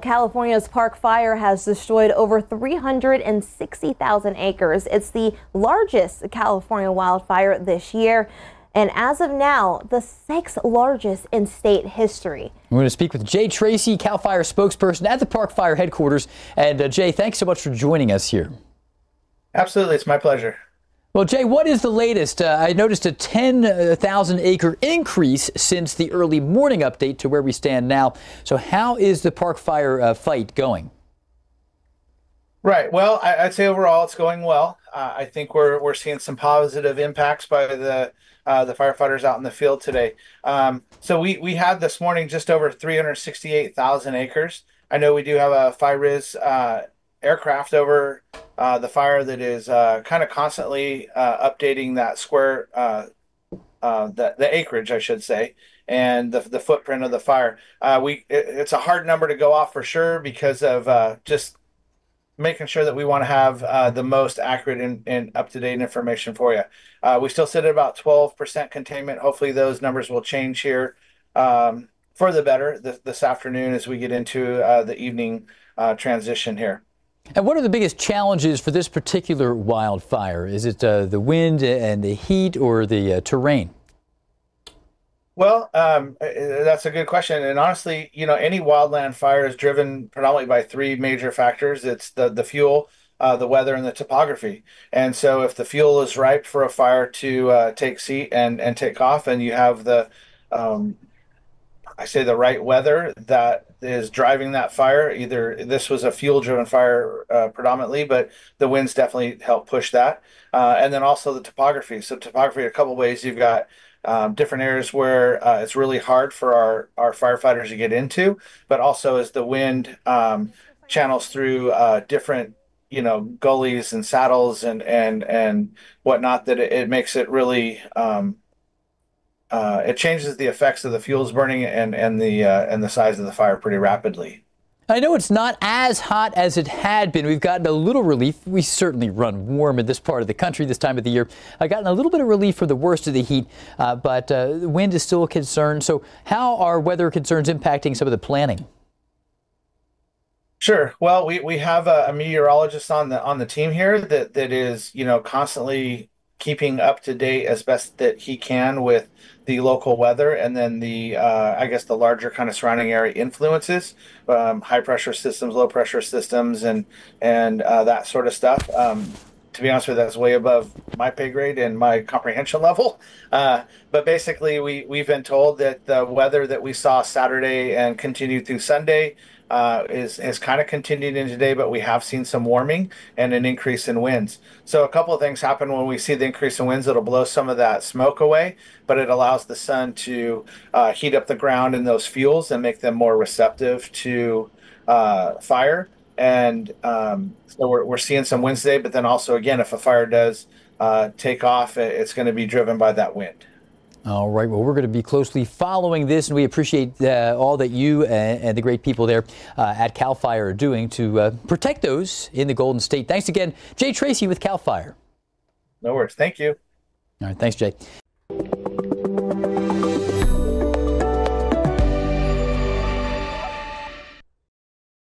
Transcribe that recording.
California's Park Fire has destroyed over 360,000 acres. It's the largest California wildfire this year, and as of now, the 6th largest in state history. We're going to speak with Jay Tracy, CAL FIRE spokesperson at the Park Fire headquarters. And Jay, thanks so much for joining us here. Absolutely, it's my pleasure. Well, Jay, what is the latest? I noticed a 10,000 acre increase since the early morning update to where we stand now. So how is the Park Fire fight going? Right. Well, I'd say overall it's going well. I think we're seeing some positive impacts by the firefighters out in the field today. So we had this morning just over 368,000 acres. I know we do have a FIRIS aircraft over the fire that is kind of constantly updating that square, the acreage, I should say, and the footprint of the fire. It's a hard number to go off for sure because of just making sure that we want to have the most accurate and up-to-date information for you. We still sit at about 12% containment. Hopefully those numbers will change here for the better this afternoon as we get into the evening transition here. And what are the biggest challenges for this particular wildfire? Is it the wind and the heat or the terrain? Well, that's a good question. And honestly, any wildland fire is driven predominantly by three major factors. It's the fuel, the weather, and the topography. And so if the fuel is ripe for a fire to take seat and take off, and you have the right weather that is driving that fire. Either this was a fuel-driven fire predominantly, but the winds definitely help push that. And then also the topography. So topography, a couple ways. You've got different areas where it's really hard for our firefighters to get into, but also as the wind channels through different gullies and saddles and whatnot, that it makes it really it changes the effects of the fuels burning and the size of the fire pretty rapidly. I know it's not as hot as it had been. We've gotten a little relief. We certainly run warm in this part of the country this time of the year. I've gotten a little bit of relief from the worst of the heat, but the wind is still a concern. So how are weather concerns impacting some of the planning? Sure. Well, we have a meteorologist on the team here that is constantly keeping up to date as best that he can with the local weather, and then the larger kind of surrounding area influences, high pressure systems, low pressure systems, and that sort of stuff. To be honest with you, that's way above my pay grade and my comprehension level. But basically, we've been told that the weather that we saw Saturday and continued through Sunday has kind of continued in today, but we have seen some warming and an increase in winds. So a couple of things happen when we see the increase in winds. It'll blow some of that smoke away, but it allows the sun to heat up the ground and those fuels and make them more receptive to fire. And so we're seeing some winds today, but then also, again, if a fire does take off, it's going to be driven by that wind. All right. Well, we're going to be closely following this, and we appreciate all that you and the great people there at CAL FIRE are doing to protect those in the Golden State. Thanks again, Jay Tracy with CAL FIRE. No worries. Thank you. All right. Thanks, Jay.